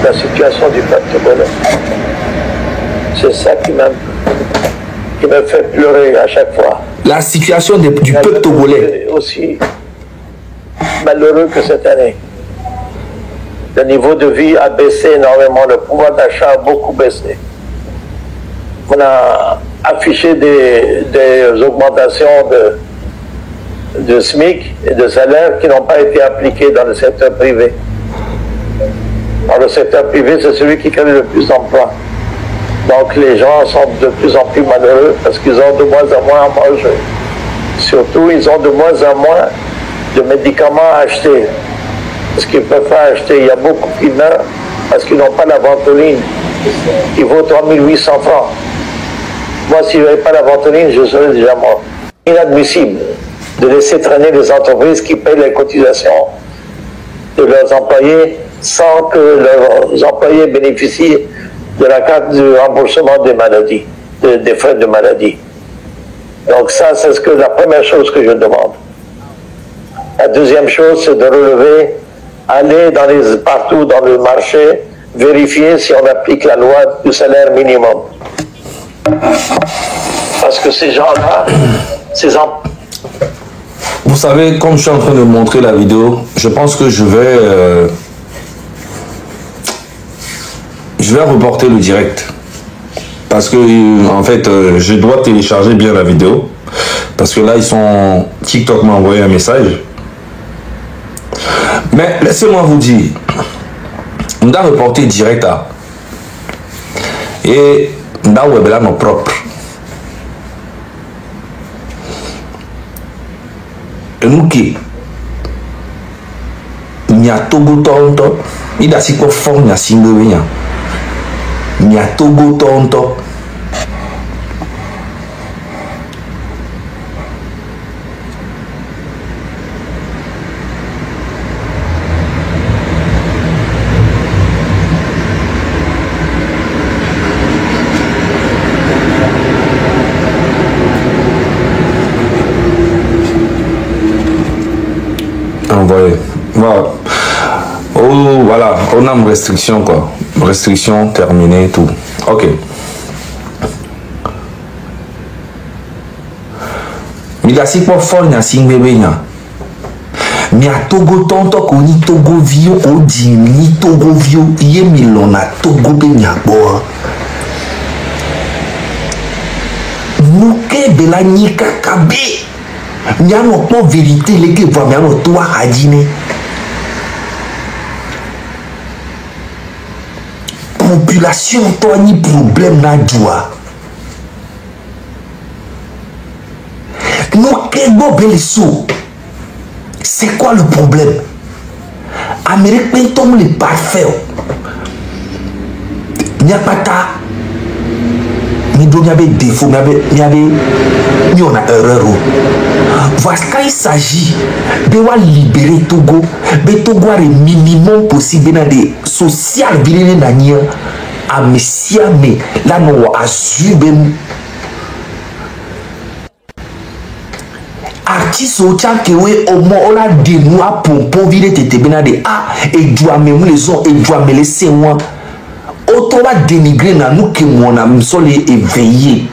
la situation du peuple togolais. C'est ça qui me fait pleurer à chaque fois. La situation du peuple togolais. Aussi malheureux que cette année. Le niveau de vie a baissé énormément, le pouvoir d'achat a beaucoup baissé. On a affiché des augmentations de SMIC et de salaires qui n'ont pas été appliquées dans le secteur privé. Dans le secteur privé, c'est celui qui crée le plus d'emplois. Donc les gens sont de plus en plus malheureux parce qu'ils ont de moins en moins à manger. Surtout, ils ont de moins en moins de médicaments à acheter. Parce qu'ils ne peuvent pas acheter. Il y a beaucoup qui meurent parce qu'ils n'ont pas la ventoline qui vaut 3800 francs. Moi, si je n'avais pas la ventoline, je serais déjà mort. Inadmissible de laisser traîner les entreprises qui payent les cotisations de leurs employés sans que leurs employés bénéficient de la carte de remboursement des maladies, des frais de maladie. Donc ça, c'est la première chose que je demande. La deuxième chose, c'est de relever, aller partout dans le marché, vérifier si on applique la loi du salaire minimum. Parce que ces gens-là, Vous savez, comme je suis en train de montrer la vidéo, je pense que je vais reporter le direct. Parce que, en fait, je dois télécharger bien la vidéo. Parce que là, TikTok m'a envoyé un message. Mais laissez-moi vous dire, on doit reporter direct à. Et on doit webler nos propres. Et nous qui n'y a Togo tonto, il y a si quoi fort, n'y a si rien. N'y a Togo tonto. Envoyé. Voilà. Oh, voilà. On a une restriction, quoi. Restriction terminée, tout. Ok. Midasi pour fort na singbe nya. Mi a Togo tonto ko ni Togo vio o di ni Togo vio ye milona Togo be nya bo. Nuke bela nika kabe. Nya no po vérité les que voit no toi adine. Population toi ni problème na joie. Nous c'est quoi le problème? Amérique tombe les parfaits. Il n'y a pas ta. Mais il y avait défaut, il y avait erreur. Voilà quand il s'agit de libérer Togo, de Togo a le minimum possible de social viril nania à Messia, mais là nous a su artiste au tient que oui au moins on a des mois pour virer tes benade et doit même les gens et doit me laisser moi autant va dénigrer na nous que mon âme sol est éveillé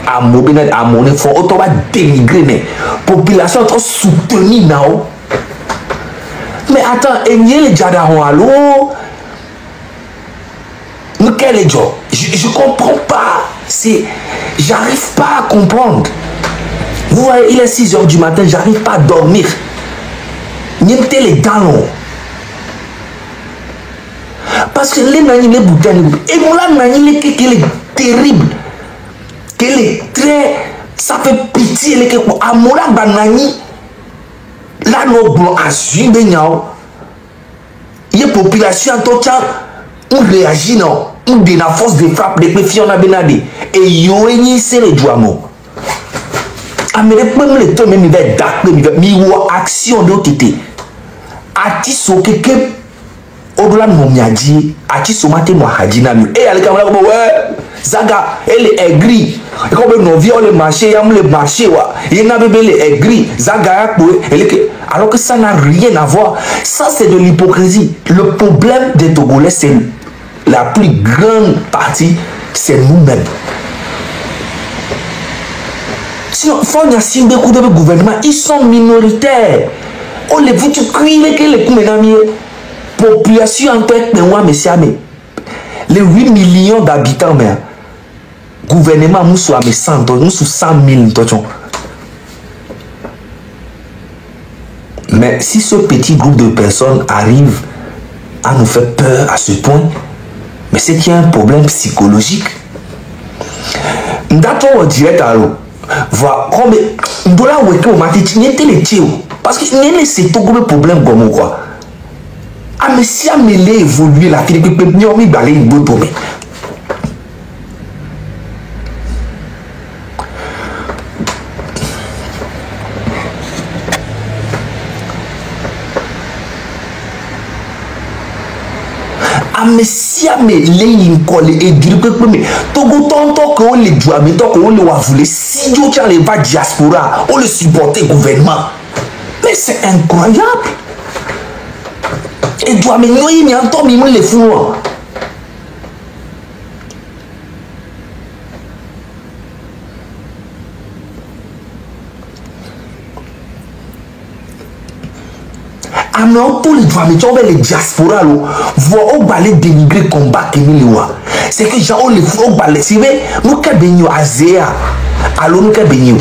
à mon benade à mon effort autant va dénigrer mais population trop soutenue now mais attends et n'y les jada allo mais quel est job je comprends pas c'est j'arrive pas à comprendre. Vous voyez, il est 6 h du matin, j'arrive pas à dormir. Niente les dents. Parce que les nani, les boutons, et moi, la nani, qu'elle est terrible. Qu'elle est très. Ça fait pitié. Les que à moi, la nani, là, nos blancs à suivre, il y a population en tout cas, on réagit, non. On donne la force de frappe, des filles, on a benadé. Et yoeni, c'est les douaneaux. Amérique même les temps même il va d'accord mais action de côté atiso keke odola no miaji atiso mate no hajina mi et ale kamala ko ouais zaga elle est aigri et comme no vie le marché yam le marché wa il na bébé le aigri zaga elle alors que ça n'a rien à voir ça c'est de l'hypocrisie le problème des Togolais c'est la plus grande partie, c'est nous-mêmes. Sinon, il faut y beaucoup de gouvernements, ils sont minoritaires. On les veut tu crier que les population en tête de moi, monsieur, les 8 millions d'habitants, mais gouvernement, nous sommes 100 000. Mais si ce petit groupe de personnes arrive à nous faire peur à ce point, mais c'est qu'il y a un problème psychologique. D'accord, direct à l'eau. Voilà, comme Ndola Weke au matin, tu n'étais les tirs. Parce que c'est tout le problème comme quoi. Ah, mais si on mêlé évoluer la fille, puis peut venir d'aller une bonne tournée. Ah, mais si on mêlé une colle et dire que Togo tonton que on les doit, mais tant qu'on le voulait, si Dieu tient les va diaspora, on le supporter gouvernement. Mais c'est incroyable. Et doit me noyer, mais en temps, il me les fous. Ah non, pour les doigts, mais tu vois les diasporas, voir au balai dénigrer combat qui nous c'est que gens les fous au balai, c'est vrai, nous qu'à bénir à Zéa, alors nous qu'à bénir.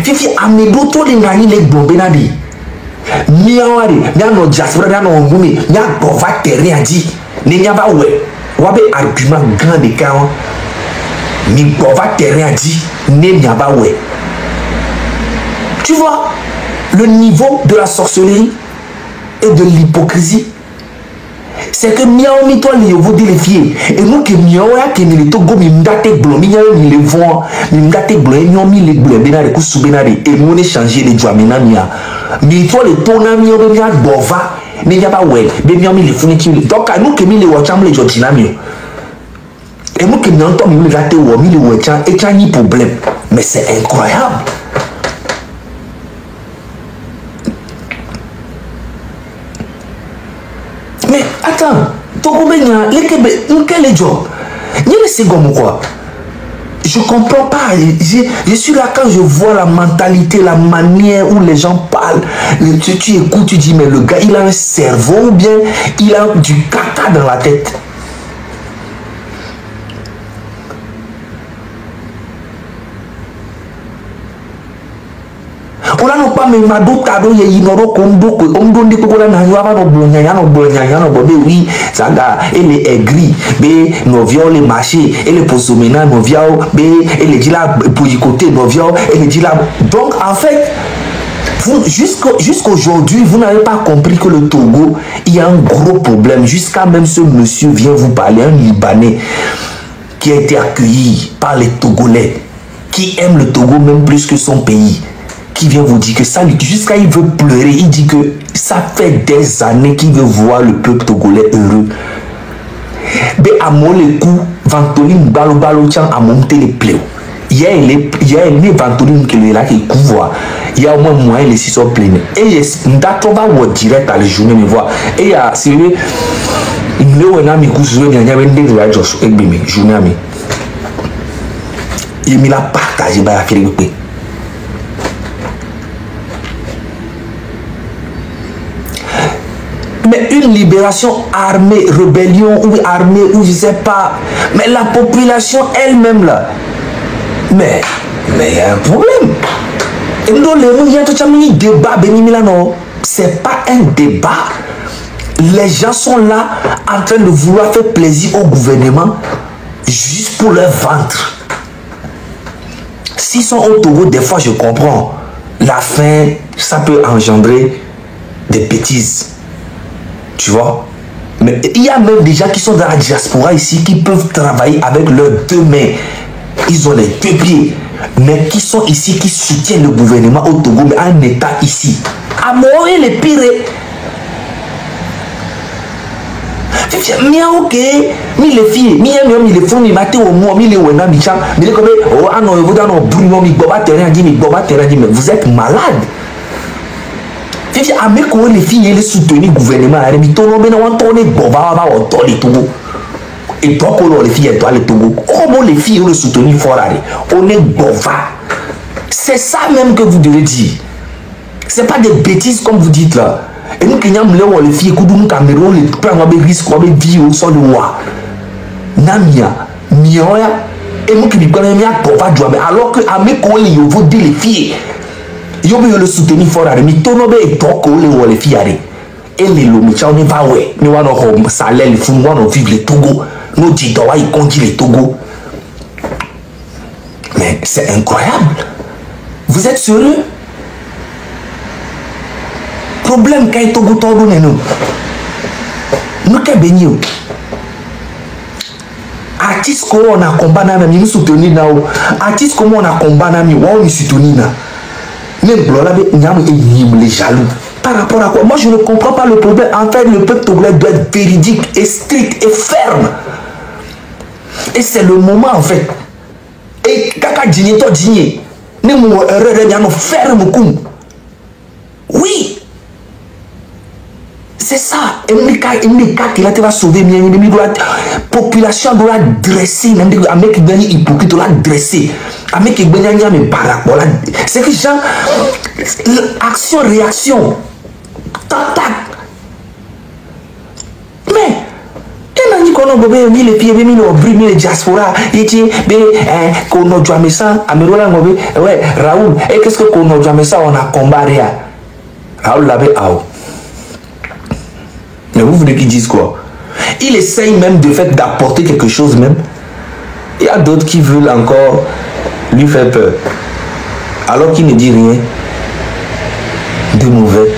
Fifi amedo to les ngani les bombes nadi. Miawari, miano diaspora miano ngumi, mia bova terrain dit, ne nya ba ouais. Wabe argument grand de cas. Mi bova terrain dit, ne nya ba ouais. Tu vois le niveau de la sorcellerie et de l'hypocrisie. C'est que miao mi toi les vous défier et nous que miao ya que ni to go mi ndate glo mi miao mi le vont mi ndate glo et mi le glo bena de kusu bena de et nous échanger les joie mina mia mi toi le tona mi o bena bova mi ya ba we be mi le funi ki donc nous que mi le wacham le jotina mi et nous que mi entend mi le gâté ou mi le wacham et ça ni problème mais c'est incroyable. Mais attends, je comprends pas. Je suis là quand je vois la mentalité, la manière où les gens parlent. Tu écoutes, tu dis, mais le gars, il a un cerveau ou bien il a du caca dans la tête. On a pas mais mado tado ye inoro kondo de kokola na yava no blonya no bobe oui ça ga ele aigri be no viol marché ele posomena no viol be ele dila pour côté no viol ele dila donc en fait jusqu'aujourd'hui vous n'avez pas compris que le Togo il y a un gros problème jusqu'à même ce monsieur vient vous parler un Libanais qui a été accueilli par les Togolais qui aime le Togo même plus que son pays. Qui vient vous dire que ça, jusqu'à il veut pleurer, il dit que ça fait des années qu'il veut voir le peuple togolais heureux. Mais à mon le coup, Ventoline balo tient à monter les plaies. Il y a les Ventoline qui est là qui couvre. Il y a au moins moyen les 6 sont pleins. Et on va voir direct à la journée me voir. Et il y a c'est vrai, il y a un ami qui joue bien, il y a un des radios et bien journée ami. Il m'a partagé par la Philippe. Mais une libération armée, rébellion ou armée ou je sais pas. Mais la population elle-même là. Mais il y a un problème. Et nous, il y a tout un débat, c'est pas un débat. Les gens sont là en train de vouloir faire plaisir au gouvernement juste pour leur ventre. S'ils sont au Togo, des fois je comprends. La faim, ça peut engendrer des bêtises. Tu vois? Mais il y a même des gens qui sont dans la diaspora ici qui peuvent travailler avec leurs 2 mains. Ils ont les 2 pieds. Mais qui sont ici, qui soutiennent le gouvernement au Togo, mais un État ici. À mourir les pires. Mia ok, mi les filles, mi les font, mi maté au moins, mi les wena, mi cham, mi les comme, oh, ah non, vous dans nos brûlements, mi boba terrain, dit, mais vous êtes malade. Fifi, à mes collègues, les filles, les soutenir gouvernement, mi tourne, mais on tourne, boba, on tourne les Togo. Et toi, les filles, et toi, les Togo. Comment les filles, le soutenir fort, on est boba. C'est ça même que vous devez dire. C'est pas des bêtises comme vous dites là. Et nous qui n'avons pas les filles, nous Cameroun, les prendre des risques, des vies au sol de roi. Namia, mioya, et nous qui nous prenons bien pour faire jouer. Alors que à mes collègues, vous dites les filles, ils ont le soutenir fort. Mais tonobe et toi, les filles, et les lomichas, on va ouais. Nous avons salaire, les fous, nous avons vivre les Togo. Nous disons, ils conduisent les Togo. Mais c'est incroyable. Vous êtes sérieux? Problème quand Togo Togo nous. Nous qu'est béni. Artiste comment on a combat na mi nous soutenir na o. Artiste comment on a combat na mi wa on soutenir na. Même blola be nyam et les jaloux. Par rapport à quoi? Moi je ne comprends pas le problème. En fait le peuple togolais doit être véridique et strict et ferme. Et c'est le moment en fait. Et kaka dîner to dîner. Ne mo erreur bien no ferme kum. Oui. C'est ça. Et les cas qui va sauver la population doit dresser. Avec qui gagne hypocrite doit dresser. Avec qui gagne mais barak. C'est que genre action réaction. Tac tac. Mais et nani kono gobe mi les pieds mi no brimi les diaspora et ti be kono jamesa amerola ngobe ouais Raoul et qu'est-ce que kono jamesa on a combattu Raoul l'avait out. Mais vous voulez qu'ils disent quoi? Il essaye même de fait d'apporter quelque chose même. Il y a d'autres qui veulent encore lui faire peur. Alors qu'il ne dit rien de mauvais.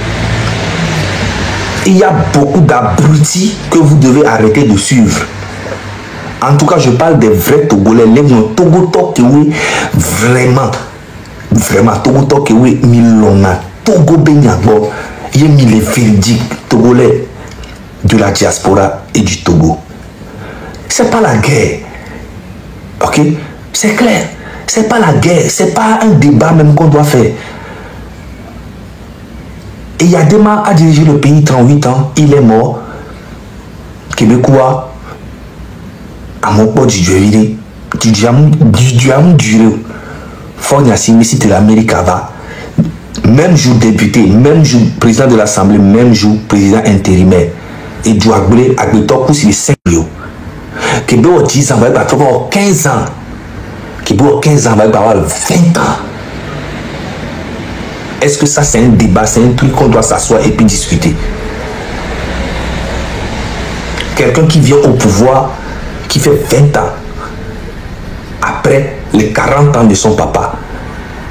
Il y a beaucoup d'abrutis que vous devez arrêter de suivre. En tout cas, je parle des vrais Togolais. Les Togo Tokewe, vraiment. Vraiment, Togo Tokewe, Milona, Togo Benyagbo, il y a mis les véridiques Togolais de la diaspora et du Togo. C'est pas la guerre. Ok? C'est clair. C'est pas la guerre. C'est pas un débat même qu'on doit faire. Et Yadema a dirigé le pays 38 ans. Il est mort. Québécois. À mon pote du Dieu. Du Dieu. Fort Yassine, si tu l'Amérique va. Même jour député, même jour président de l'Assemblée, même jour président intérimaire. Et du Agblé, Agbletoku, c'est les 5 millions. Québec, 10 ans, va avoir 15 ans. Québec, 15 ans, va avoir 20 ans. Est-ce que ça, c'est un débat, c'est un truc qu'on doit s'asseoir et puis discuter? Quelqu'un qui vient au pouvoir, qui fait 20 ans, après les 40 ans de son papa.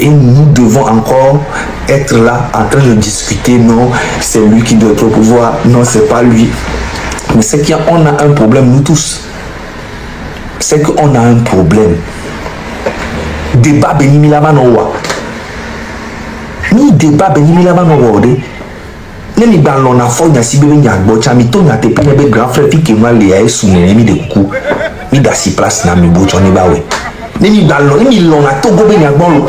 Et nous devons encore être là en train de discuter. Non, c'est lui qui doit être au pouvoir. Non, c'est pas lui. Mais c'est qu'on a un problème, nous tous. C'est qu'on a un problème. Débat Benimi Lamanowa. Ni débat Benimi Lamanowa. Ni ballon a fort na si bébé nyagbo chamito na te pene grand frère qui m'a lié sous mi de coup. Mi da si place na mi bocho ni bawe. Ni ballon ni lon na togo be nyagbo.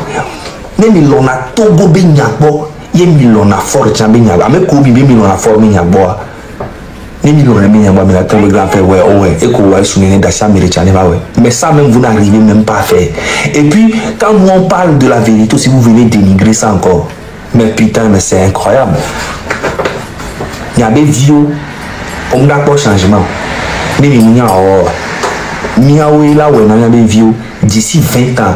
Ni lon na togo be nyagbo. Ye mi lon na fort chambi nyagbo. Ame ko bi mi lon na fort mi nyagbo. Ni mi lon na mi nyagbo mi na togo grand frère ouais ouais et ko wa sous ni da cha mi chane bawe. Mais ça même vous n'arrivez même pas à faire. Et puis quand nous on parle de la vérité, si vous venez dénigrer ça encore. Mais putain mais c'est incroyable. Il y a des vieux, on n'a pas de changement. Mais il y a des vieux d'ici 20 ans.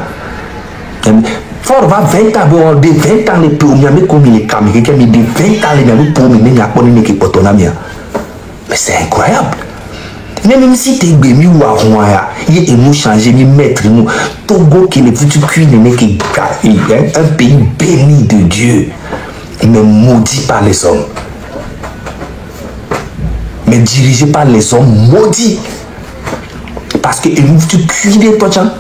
Fort va 20 ans, de 20 ans les premiers, mais comme il est caméra, mais de 20 ans les premiers, mais il n'y a pas de qui peut Mais c'est incroyable. Même si tu es béni ou à Roya, il y a nous changer, mais mettre nous. Togo qui est le futur cuisine, qui est un pays béni de Dieu, mais maudit par les hommes. Mais dirigé par les hommes maudits. Parce que nous tu cuisines toi tiens.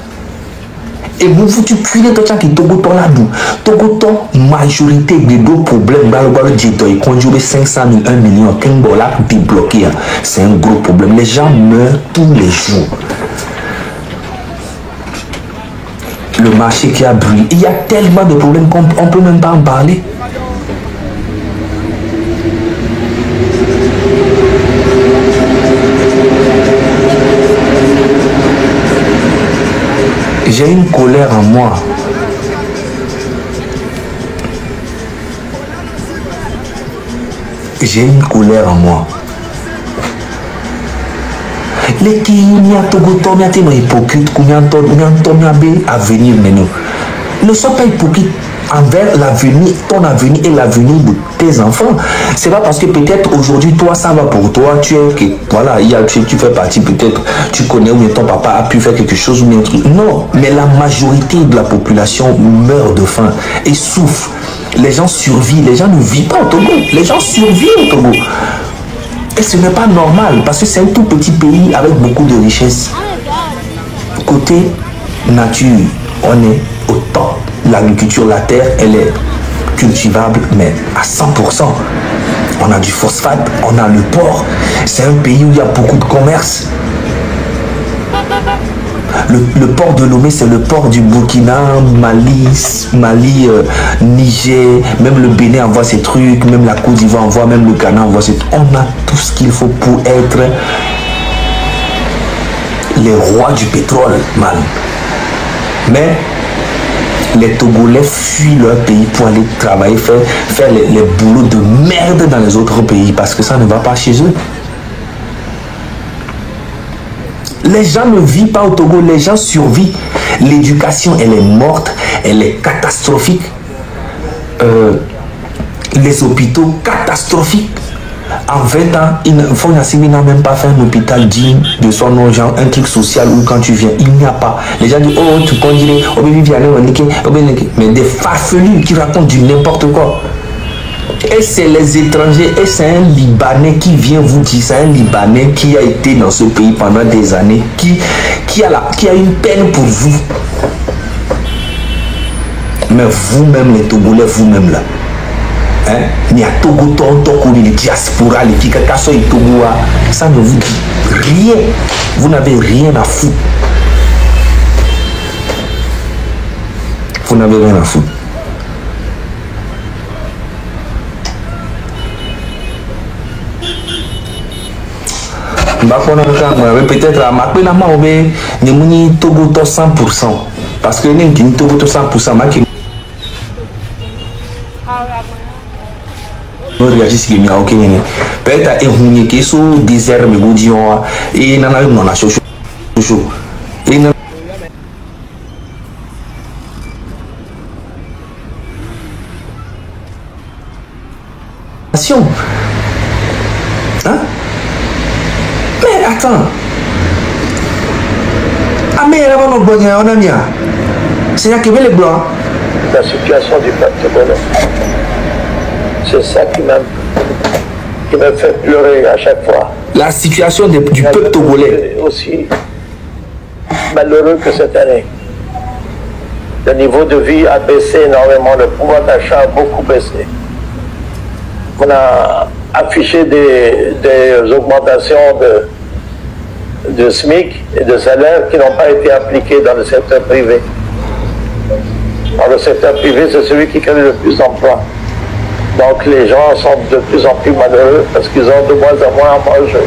Et vous tu cuisez toi qui Togo ton là d'où Togo ton majorité de deux problèmes dans le diète il conjugue 500 000 1 million $15 débloqué. C'est un gros problème. Les gens meurent tous les jours. Le marché qui a brûlé. Il y a tellement de problèmes qu'on ne peut même pas en parler. J'ai une colère en moi. J'ai une colère en moi. Les qui n'y a Togo Tomia tellement hypocrite qu'on y a Tomia B à venir maintenant. Ne sois pas hypocrite envers l'avenir, ton avenir et l'avenir de tes enfants. C'est pas parce que peut-être aujourd'hui toi ça va pour toi, tu es que voilà, tu fais partie peut-être, tu connais ou ton papa a pu faire quelque chose ou bien un truc. Non, mais la majorité de la population meurt de faim et souffre. Les gens survivent, les gens ne vivent pas au Togo, les gens survivent au Togo. Et ce n'est pas normal parce que c'est un tout petit pays avec beaucoup de richesses. Côté nature, on est au top. L'agriculture, la terre, elle est cultivable, mais à 100%. On a du phosphate, on a le port. C'est un pays où il y a beaucoup de commerce. Le port de Lomé, c'est le port du Burkina, Mali, Niger, même le Bénin envoie ses trucs, même la Côte d'Ivoire envoie, même le Ghana envoie ses trucs. On a tout ce qu'il faut pour être les rois du pétrole, man. Mais les Togolais fuient leur pays pour aller travailler, faire les boulots de merde dans les autres pays parce que ça ne va pas chez eux. Les gens ne vivent pas au Togo, les gens survivent. L'éducation, elle est morte, elle est catastrophique. Les hôpitaux, catastrophiques. En 20 ans, Fonyassimi n'a même pas fait un hôpital digne de son nom, genre un truc social où quand tu viens, il n'y a pas. Les gens disent, oh, tu peux dire, mais des farfelus qui racontent du n'importe quoi. Et c'est les étrangers, et c'est un Libanais qui vient vous dire, c'est un Libanais qui a été dans ce pays pendant des années, qui a une peine pour vous. Mais vous-même, les Togolais, vous-même là, hein, il y a Togo, les diaspora, les Kikakasso et Togo, ça ne vous dit rien. Vous n'avez rien à foutre. Vous n'avez rien à foutre. Peut-être à ma peine à moi, on Togo 100%. Parce que nous avons Togo 100%. Peut-être à un qui est sur le désert, mais vous dites, et non, non, non, chaud. Et non. Hein? Mais attends. Ah, mais là, on a mis. C'est-à-dire que les blancs. La situation du peuple togolais. C'est ça qui me fait pleurer à chaque fois. La situation du peuple togolais. Aussi malheureux que cette année. Le niveau de vie a baissé énormément, le pouvoir d'achat a beaucoup baissé. On a affiché des augmentations de SMIC et de salaires qui n'ont pas été appliquées dans le secteur privé. Dans le secteur privé, c'est celui qui crée le plus d'emplois. Donc les gens sont de plus en plus malheureux parce qu'ils ont de moins en moins à manger.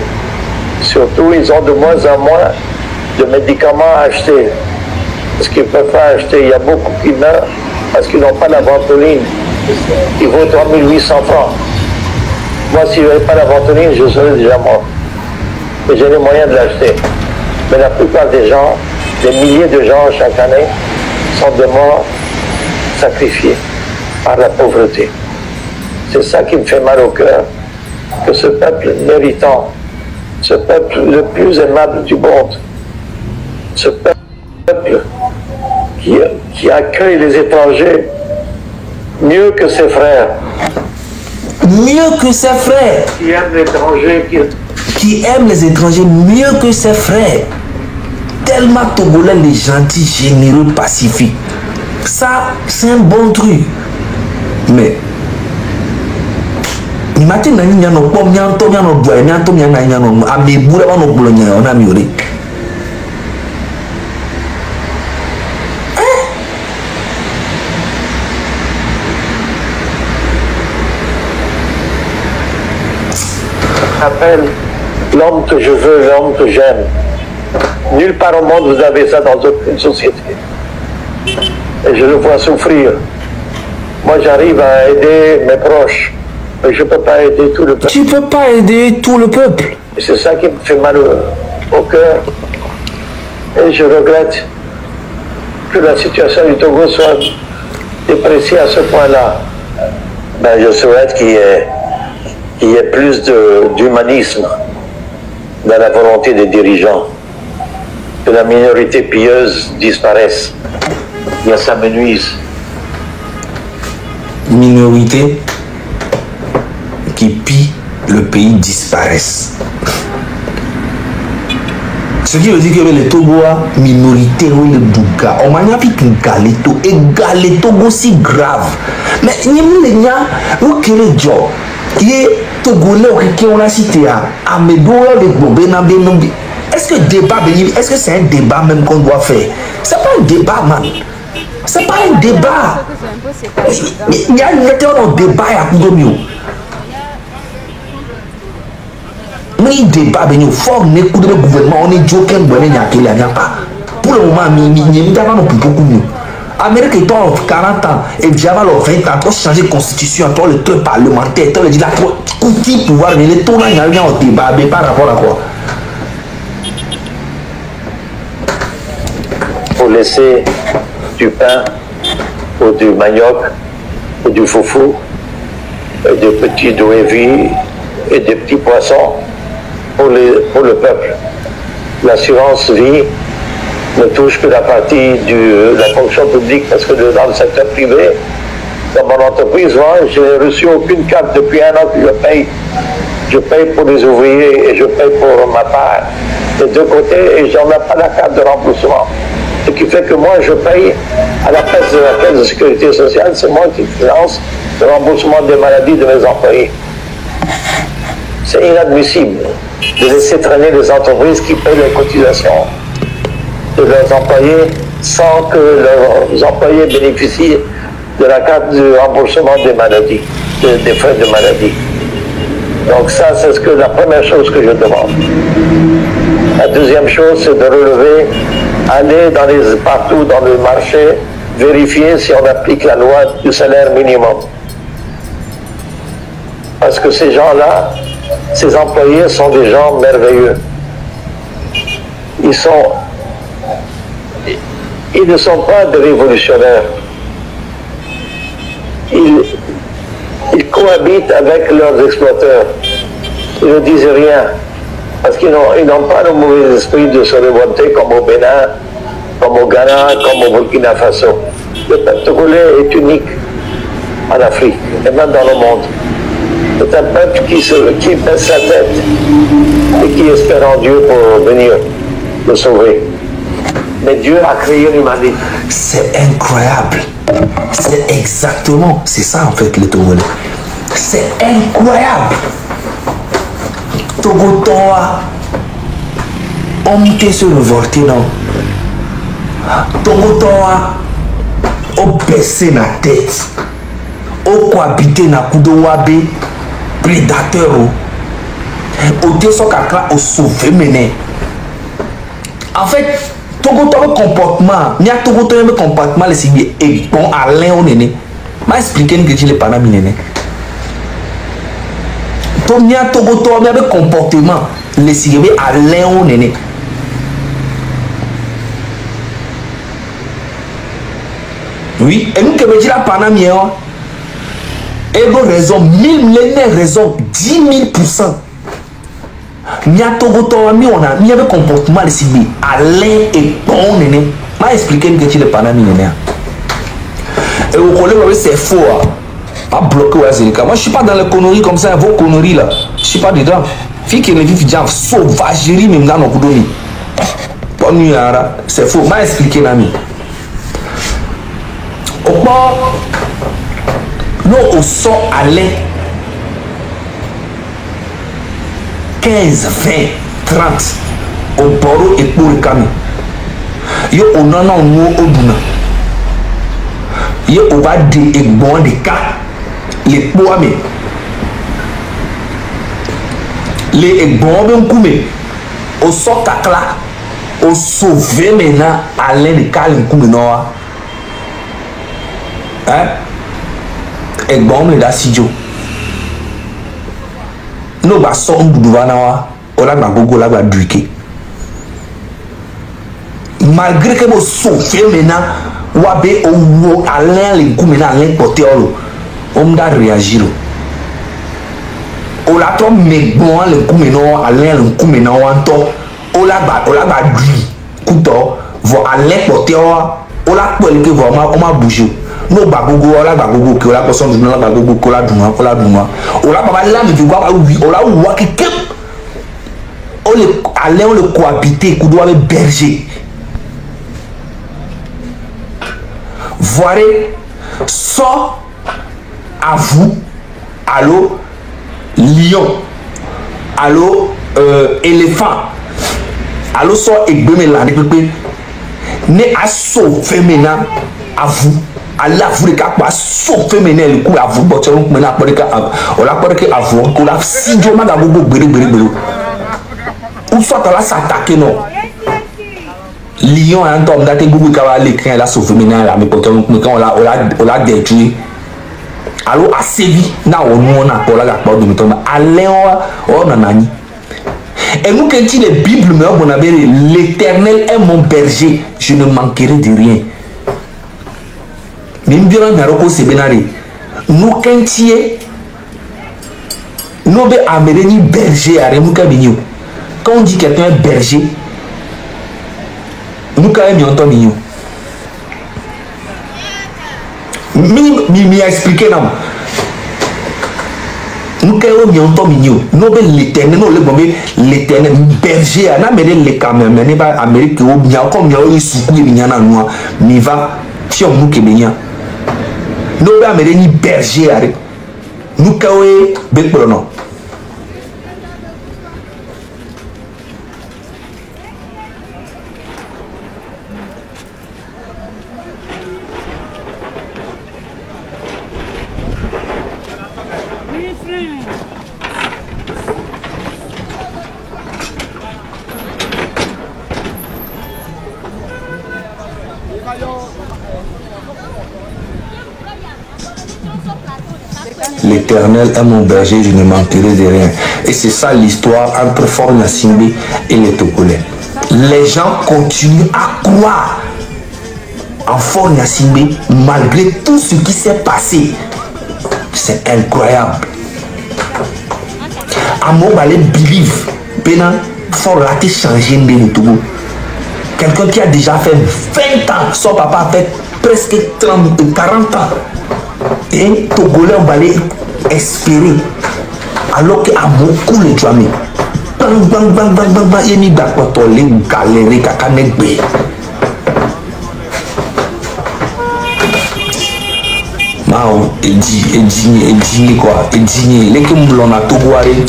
Surtout, ils ont de moins en moins de médicaments à acheter. Parce qu'ils ne peuvent pas acheter. Il y a beaucoup qui meurent parce qu'ils n'ont pas la ventoline. Il vaut 3800 francs. Moi, si je n'avais pas la ventoline, je serais déjà mort. Et j'ai les moyens de l'acheter. Mais la plupart des gens, des milliers de gens chaque année, sont de morts sacrifiés par la pauvreté. C'est ça qui me fait mal au cœur, que ce peuple méritant, ce peuple le plus aimable du monde, ce peuple qui accueille les étrangers mieux que ses frères. Mieux que ses frères. Qui aime l'étranger. Qui aime les étrangers mieux que ses frères. tellement Togolais, les gentils, généreux, pacifiques. Ça, c'est un bon truc. Mais, il m'a dit, il y a un peu de appelle l'homme que je veux, l'homme que j'aime. Nulle part au monde vous avez ça dans aucune société. Et je le vois souffrir. Moi j'arrive à aider mes proches, mais je ne peux pas aider tout le peuple. Tu ne peux pas aider tout le peuple. Et c'est ça qui me fait mal au cœur. Et je regrette que la situation du Togo soit dépréciée à ce point-là. Ben, je souhaite qu'il y ait plus d'humanisme dans la volonté des dirigeants, que la minorité pieuse disparaisse. Et ça me nuise. Minorité qui pille le pays disparaisse. Ce qui veut dire que les Togois, minorité, oui, le Douga, on m'a dit que Galeto, et Galeto aussi grave. Mais il y a un job qui est Togolais qui on a cité à Amédoua, les Bobénabé. Est-ce que débat, est-ce que c'est un débat même qu'on doit faire? C'est pas un débat, man. C'est pas un débat. Il y a un débat à Koudomio. Mais débat, il faut que le gouvernement, on est joker, il n'y a pas. Pour le moment, il n'y a pas beaucoup mieux. Amérique est en 40 ans et Java leur 20 ans pour changer de constitution, pour le truc parlementaire, pour le dire outil pouvoir, mais les tournants, il n'y a rien au débat, mais par rapport à quoi? Pour laisser du pain ou du manioc ou du foufou et des petits douévis et des petits poissons pour le peuple. L'assurance vie ne touche que la partie de la fonction publique parce que dans le secteur privé, dans mon entreprise, moi, je n'ai reçu aucune carte depuis 1 an que je paye. Je paye pour les ouvriers et je paye pour ma part des deux côtés et je n'en ai pas la carte de remboursement. Ce qui fait que moi, je paye à la place de la caisse de sécurité sociale, c'est moi qui finance le remboursement des maladies de mes employés. C'est inadmissible de laisser traîner les entreprises qui payent les cotisations de leurs employés sans que leurs employés bénéficient de la carte de remboursement des maladies, des frais de maladie. Donc ça, c'est la première chose que je demande. La deuxième chose, c'est de relever, aller partout dans le marché, vérifier si on applique la loi du salaire minimum. Parce que ces gens-là, ces employés sont des gens merveilleux. Ils ne sont pas des révolutionnaires. Ils cohabitent avec leurs exploiteurs. Ils ne disent rien. Parce qu'ils n'ont pas le mauvais esprit de se révolter comme au Bénin, comme au Ghana, comme au Burkina Faso. Le peuple togolais est unique en Afrique et même dans le monde. C'est un peuple qui baisse la tête et qui espère en Dieu pour venir le sauver. Mais Dieu a créé l'humanité. C'est incroyable. C'est exactement, c'est ça en fait les Togolais. C'est incroyable. Togotoa, on peut se révolter, non? Togotoa, on baisse la tête. On cohabite na Kudowabe, prédateur. On descend kakra au sauver mené. En fait, Togotoa comportement, il y a Togotoa comportement, c'est bon à l'ain on est. Mais expliquer que tu l'es pas naminé. Il y a Togotoa comportement, les signes à l'ain on est. Oui, et nous que me dit la panamien. Et bon raison, 1000 raison, 10 000%. Mia Togotoa, on a mis un comportement de cible. Alain et bon, néné. M'a expliqué que tu n'es pas nami, néné. Et vous connaissez, c'est faux. Pas bloqué, Azerika. Moi, je suis pas dans les conneries comme ça, vos conneries là. Je suis pas dedans. Fille qui ne vit déjà sauvagerie, même dans nos coups. C'est faux. M'a expliqué l'ami. Au port, nous au sort à l'air 15, 20, 30 au port et pour le camion. Yo on en a nous au duna. Yo on va dire et bon des cas les poids mais les bons ben coumé au sort là au sauver maintenant à l'air de calme coumé noa. Hein? Et bon les da sidio. Nous va sortir du vanawa, on a ma gogo la va duquer. Malgré que vous souffrez maintenant, vous avez à l'air les coups maintenant, l'air porté on doit réagir. On a trop mais bon les coups maintenant, à l'air les coups maintenant, on a du couteau, vous à l'air porté on a pour que vraiment on m'a bougé. Nous bagogo on a bagogo que on a personne du nom bagogo que on a duma on a pas là mais tu vois on a ou quelqu'un on le aller on le cohabiter qu'on doit avec berger. Voirez, sort à vous, allô, lion, allô, éléphant, allô, sort et bébé là, ne a sauvé maintenant à vous, à la vous, les gars, à sauver maintenant le coup à vous, bon, on a pas de cas, on a pas de cas à vous, on a si je m'en a beaucoup, ou soit on a s'attaquer, non. Lion a un homme d'attente Google qui va l'écran là sauvé maintenant là mais pourtant on l'a détruit. Alors à sévi na on a pour la part de mettons allez on a nani. Et nous quand il est Bible mais on avait l'Éternel est mon berger, je ne manquerai de rien. Même bien na roko c'est benari. Nous quand il est nous be amener berger à nous quand on dit quelqu'un est berger nous quand même entend mignon. Mi expliqué non. Nous quand même entend mignon. Nous ben l'Éternel, nous le bon l'Éternel berger. Na mais les caméras, mais pas Amérique au bien comme il y a eu soukou et bien na noix. Mi va fion nous que bien. Nous ben amener berger avec. Nous quand même ben pronom. L'Éternel est mon berger, je ne manquerai de rien. Et c'est ça l'histoire entre Fort Nassimbe et les Togolais. Les gens continuent à croire en Fort Nassimbe malgré tout ce qui s'est passé. C'est incroyable. Amo balé believe. Bénin, Fort a été changé de le Togo. Quelqu'un qui a déjà fait 20 ans, son papa a fait presque 30, 40 ans. Et Togolais on va aller espérer alors qu'il y a beaucoup de gens bang il y a d'accord les galérer kaka negbe mao et quoi et les qui m'ont na Togoare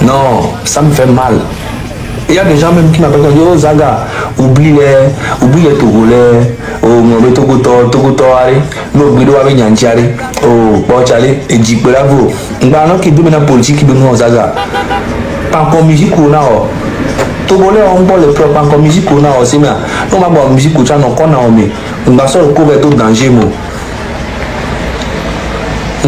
non ça me fait mal. Il y a des gens même qui m'appellent yo Zaga oublie les Togolais oh mon Togotoare no bido avec Nyantiare oh Bochale et Djibravo ngana qui doit na politique qui doit Zaga pas comme musique ou na Togolais on parle le propre pas musique ou na c'est mais non ma bonne musique ou ça non qu'on a mais on va sortir couvert tout danger mo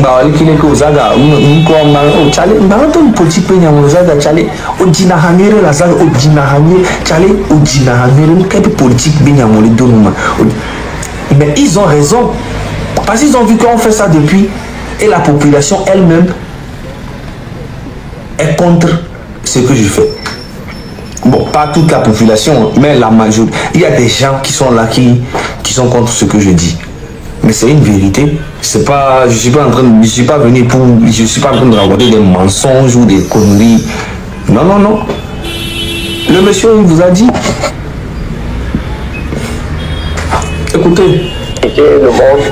bah ali kile ko Zaga ko ma o chale ba to politique pe nyamo Zaga chale o dina hamire la Zaga o dina hamire chale o dina hamire quelle politique be nyamo le donuma mais ils ont raison parce qu'ils ont vu qu'on fait ça depuis et la population elle-même est contre ce que je fais. Bon, pas toute la population, mais la majorité. Il y a des gens qui sont là qui sont contre ce que je dis. Mais c'est une vérité. C'est pas, je suis pas en train de raconter des mensonges ou des conneries. Non. Le monsieur il vous a dit, Écoutez. Le monde,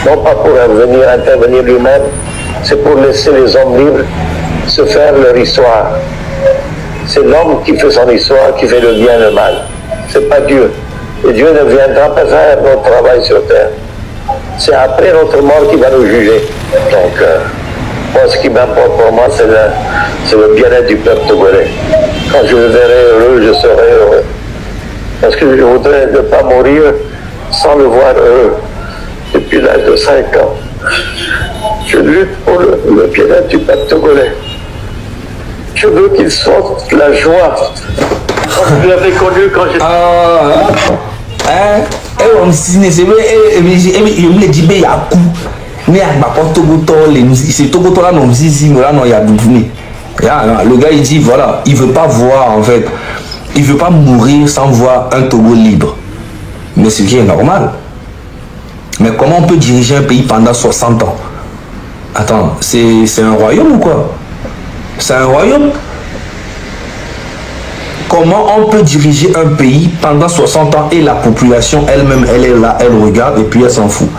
non pas pour intervenir lui-même, c'est pour laisser les hommes libres se faire leur histoire. C'est l'homme qui fait son histoire, qui fait le bien et le mal. C'est pas Dieu. Et Dieu ne viendra pas faire notre travail sur terre. C'est après notre mort qu'il va nous juger. Donc, moi, ce qui m'importe pour moi, c'est le bien-être du peuple togolais. Quand je le verrai heureux, je serai heureux. Parce que je voudrais ne pas mourir sans le voir heureux. Depuis l'âge de 5 ans, je lutte pour le bien-être du peuple togolais. Je veux qu'il sorte la joie. Comme je l'avais connu quand j'étais... on se me dit, il y a coup. Mais c'est Togo là, non, il y a le gars, il dit, voilà, il veut pas voir, en fait, il veut pas mourir sans voir un Togo libre. Mais ce qui est normal. Mais comment on peut diriger un pays pendant 60 ans? Attends, c'est un royaume ou quoi? C'est un royaume? Comment on peut diriger un pays pendant 60 ans et la population elle-même, elle est là, elle regarde et puis elle s'en fout?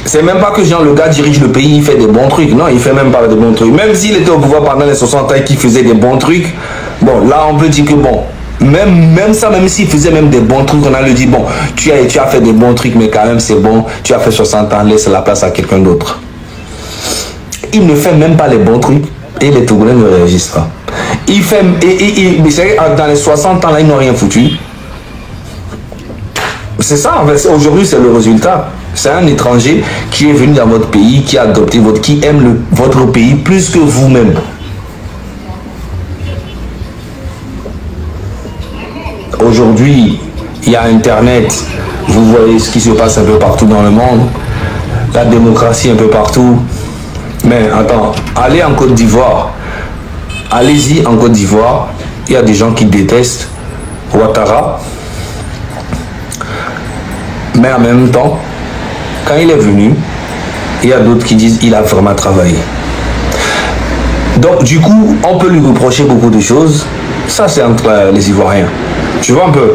C'est même pas que genre le gars dirige le pays, il fait des bons trucs. Non, il fait même pas des bons trucs. Même s'il était au pouvoir pendant les 60 ans et qu'il faisait des bons trucs, bon, là on peut dire que bon, même ça, même s'il faisait même des bons trucs, on a le dit, bon, tu as fait des bons trucs, mais quand même c'est bon, tu as fait 60 ans, laisse la place à quelqu'un d'autre. Il ne fait même pas les bons trucs et les Togolais ne réagissent pas. Il fait, dans les 60 ans là, ils n'ont rien foutu. C'est ça, en fait, aujourd'hui c'est le résultat. C'est un étranger qui est venu dans votre pays, qui a adopté qui aime votre pays plus que vous-même. Aujourd'hui, il y a Internet, vous voyez ce qui se passe un peu partout dans le monde, la démocratie un peu partout. Mais attends, allez en Côte d'Ivoire, allez-y en Côte d'Ivoire, il y a des gens qui détestent Ouattara, mais en même temps, quand il est venu, il y a d'autres qui disent qu'il a vraiment travaillé. Donc du coup, on peut lui reprocher beaucoup de choses. Ça, c'est entre les Ivoiriens. Tu vois un peu.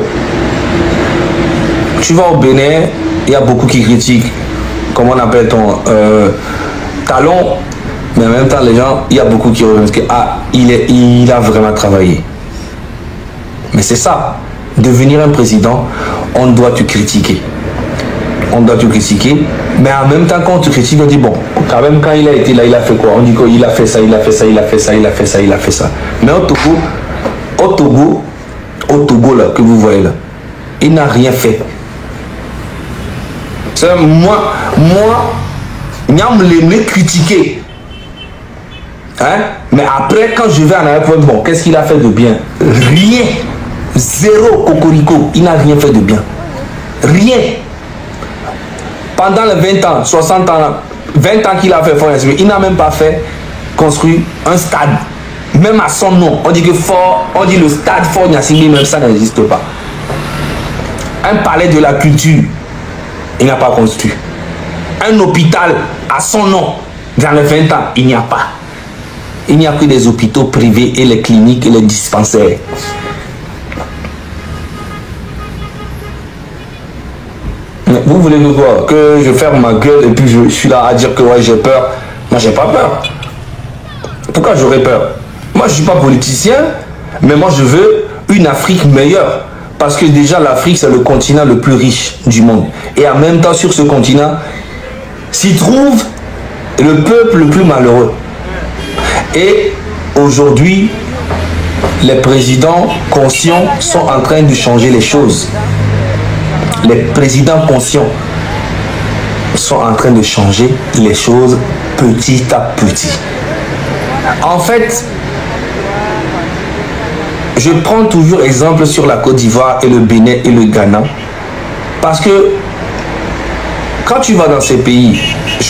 Tu vas au Bénin, il y a beaucoup qui critiquent, comment on appelle ton talon, mais en même temps, les gens, il y a beaucoup qui revendiquent, ah, il a vraiment travaillé. Mais c'est ça. Devenir un président, on doit te critiquer. On doit te critiquer, mais en même temps, quand on te critique, on dit, bon, quand même, quand il a été là, il a fait quoi? On dit qu'il a fait ça, il a fait ça, il a fait ça, il a fait ça, il a fait ça. Mais au Togo là, que vous voyez là, il n'a rien fait. Moi, il me critiquer. Hein? Mais après, quand je vais en aéroport, bon, qu'est-ce qu'il a fait de bien? Rien. Zéro cocorico. Il n'a rien fait de bien. Rien. Pendant les 20 ans, 60 ans, 20 ans qu'il a fait Fort Gnassingbé, il n'a même pas fait construire un stade. Même à son nom, on dit que on dit le stade Fort Gnassingbé, même ça n'existe pas. Un palais de la culture, il n'a pas construit. Un hôpital à son nom, dans les 20 ans, il n'y a pas. Il n'y a que des hôpitaux privés et les cliniques et les dispensaires. Vous voulez que quoi? Que je ferme ma gueule et puis je suis là à dire que ouais, j'ai peur? Moi, j'ai pas peur. Pourquoi j'aurais peur? Moi, je suis pas politicien, mais moi, je veux une Afrique meilleure. Parce que déjà, l'Afrique, c'est le continent le plus riche du monde. Et en même temps, sur ce continent, s'y trouve le peuple le plus malheureux. Et aujourd'hui, les présidents conscients sont en train de changer les choses. Les présidents conscients sont en train de changer les choses petit à petit. En fait, je prends toujours exemple sur la Côte d'Ivoire et le Bénin et le Ghana. Parce que quand tu vas dans ces pays,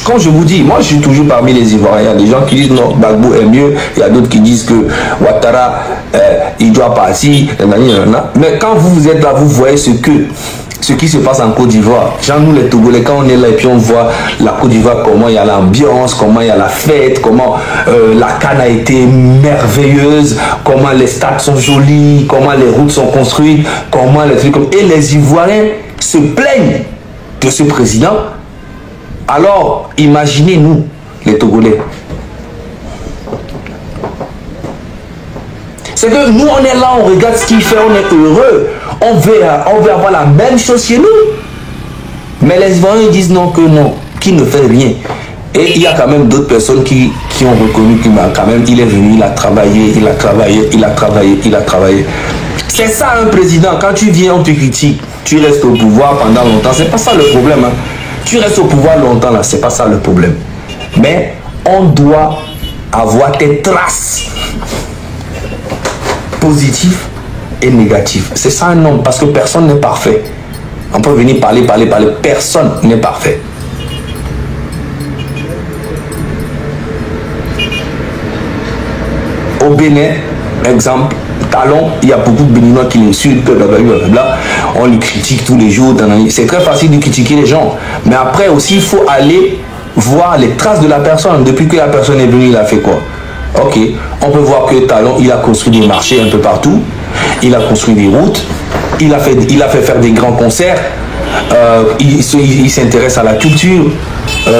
comme je vous dis, moi je suis toujours parmi les Ivoiriens. Il y a des gens qui disent non, Gbagbo est mieux. Il y a d'autres qui disent que Ouattara, il doit partir. Mais quand vous êtes là, vous voyez ce qui se passe en Côte d'Ivoire. Genre nous les Togolais, quand on est là et puis on voit la Côte d'Ivoire, comment il y a l'ambiance, comment il y a la fête, comment la canne a été merveilleuse, comment les stades sont jolis, comment les routes sont construites, comment les trucs comme... Et les Ivoiriens, se plaignent de ce président, alors imaginez-nous, les Togolais. C'est que nous, on est là, on regarde ce qu'il fait, on est heureux. On veut avoir la même chose chez nous. Mais les Ivoiriens disent non, que non, qu'il ne fait rien. Et il y a quand même d'autres personnes qui ont reconnu qu'il quand même, il est venu, il a travaillé, il a travaillé, il a travaillé, il a travaillé. C'est ça un président, quand tu viens, on te critique, tu restes au pouvoir pendant longtemps, c'est pas ça le problème. Hein. Tu restes au pouvoir longtemps là, c'est pas ça le problème. Mais on doit avoir des traces positives et négatives. C'est ça un homme, parce que personne n'est parfait. On peut venir parler, personne n'est parfait. Au Bénin, exemple, Talon, il y a beaucoup de Béninois qui l'insultent, on lui critique tous les jours. C'est très facile de critiquer les gens. Mais après aussi, il faut aller voir les traces de la personne. Depuis que la personne est venue, il a fait quoi? Ok, on peut voir que Talon, il a construit des marchés un peu partout. Il a construit des routes. Il a fait faire des grands concerts. Il s'intéresse à la culture.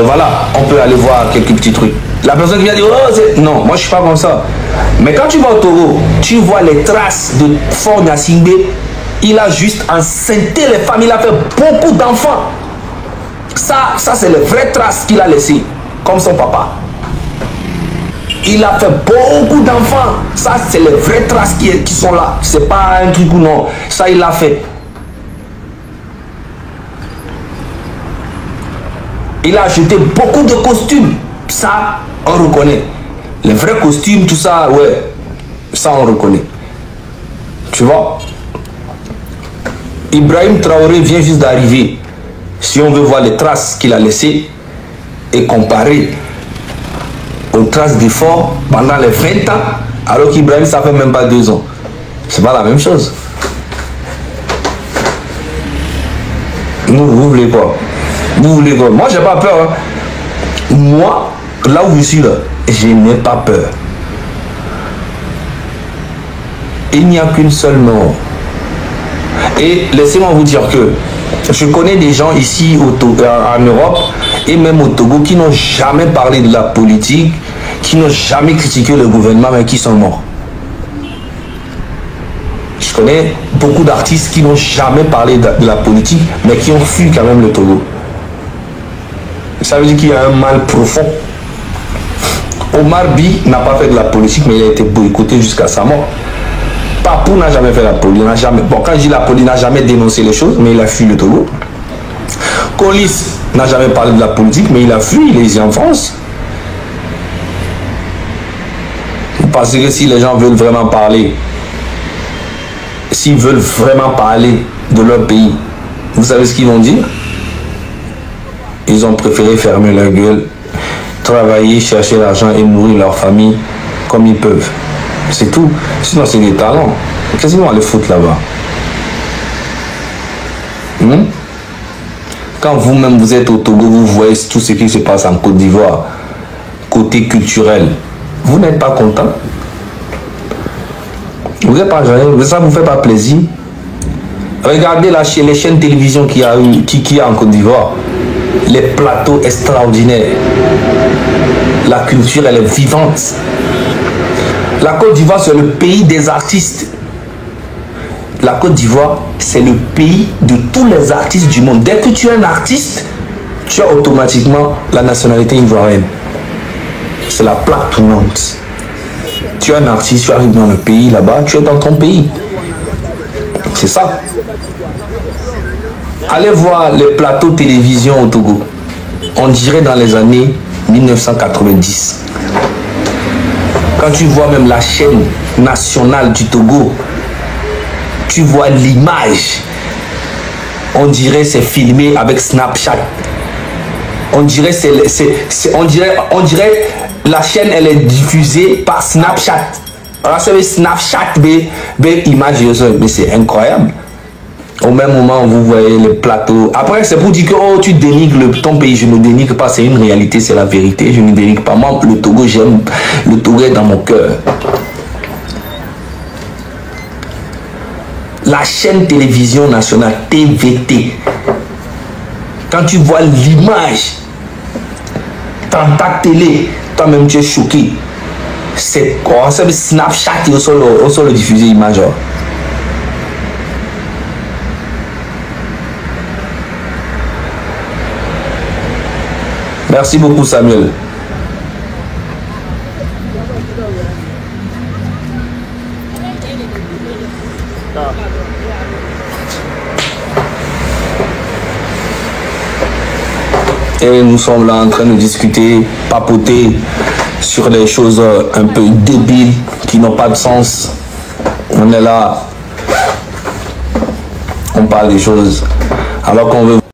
Voilà, on peut aller voir quelques petits trucs. La personne qui vient dire, oh, non, moi je suis pas comme ça. Mais quand tu vas au Togo, tu vois les traces de Faure Gnassingbé. Il a juste enceinté les femmes, il a fait beaucoup d'enfants. Ça c'est les vraies traces qu'il a laissées, comme son papa. Il a fait beaucoup d'enfants. Ça c'est les vraies traces qui sont là. C'est pas un truc ou non. Ça il l'a fait. Il a acheté beaucoup de costumes. Ça, on reconnaît. Les vrais costumes, tout ça, ouais. Ça, on reconnaît. Tu vois? Ibrahim Traoré vient juste d'arriver. Si on veut voir les traces qu'il a laissées et comparer aux traces d'efforts pendant les 20 ans, alors qu'Ibrahim, ça fait même pas 2 ans. C'est pas la même chose. Vous voulez quoi? Vous voulez quoi? Moi, j'ai pas peur. Hein. Moi, là où je suis là, je n'ai pas peur. Il n'y a qu'une seule mort. Et laissez-moi vous dire que je connais des gens ici en Europe et même au Togo qui n'ont jamais parlé de la politique, qui n'ont jamais critiqué le gouvernement, mais qui sont morts. Je connais beaucoup d'artistes qui n'ont jamais parlé de la politique, mais qui ont fui quand même le Togo. Ça veut dire qu'il y a un mal profond. Omar Bi n'a pas fait de la politique, mais il a été boycotté jusqu'à sa mort. Papou n'a jamais fait la politique. Bon, quand je dis la politique, il n'a jamais dénoncé les choses, mais il a fui le Togo. Colis n'a jamais parlé de la politique, mais il a fui, il est en France. Parce que si les gens veulent vraiment parler, s'ils veulent vraiment parler de leur pays, vous savez ce qu'ils vont dire? Ils ont préféré fermer leur gueule, travailler, chercher l'argent et nourrir leur famille comme ils peuvent. C'est tout. Sinon, c'est des talents. Qu'est-ce qu'ils vont aller foutre là-bas? Quand vous-même vous êtes au Togo, vous voyez tout ce qui se passe en Côte d'Ivoire, côté culturel. Vous n'êtes pas content? Vous n'êtes pas joyeux? Ça ne vous fait pas plaisir? Regardez les chaînes de télévision qu'il y a en Côte d'Ivoire. Les plateaux extraordinaires. La culture, elle est vivante. La Côte d'Ivoire, c'est le pays des artistes. La Côte d'Ivoire, c'est le pays de tous les artistes du monde. Dès que tu es un artiste, tu as automatiquement la nationalité ivoirienne. C'est la plaque tournante. Tu es un artiste, tu arrives dans le pays là-bas, tu es dans ton pays. C'est ça. Allez voir les plateaux télévision au Togo. On dirait dans les années 1990. Quand tu vois même la chaîne nationale du Togo, tu vois l'image. On dirait c'est filmé avec Snapchat. On dirait on dirait la chaîne elle est diffusée par Snapchat. Alors c'est Snapchat image, mais c'est incroyable. Au même moment, vous voyez les plateaux. Après, c'est pour dire que oh, tu dénigres ton pays. Je ne dénigre pas, c'est une réalité, c'est la vérité. Je ne dénigre pas. Moi, le Togo, j'aime. Le Togo est dans mon cœur. la chaîne télévision nationale TVT, quand tu vois l'image dans ta télé, toi-même tu es choqué. C'est quoi? C'est le Snapchat qui est sur le diffuser l'image. Merci beaucoup Samuel. Et nous sommes là en train de discuter, papoter sur des choses un peu débiles qui n'ont pas de sens. On est là, on parle des choses alors qu'on veut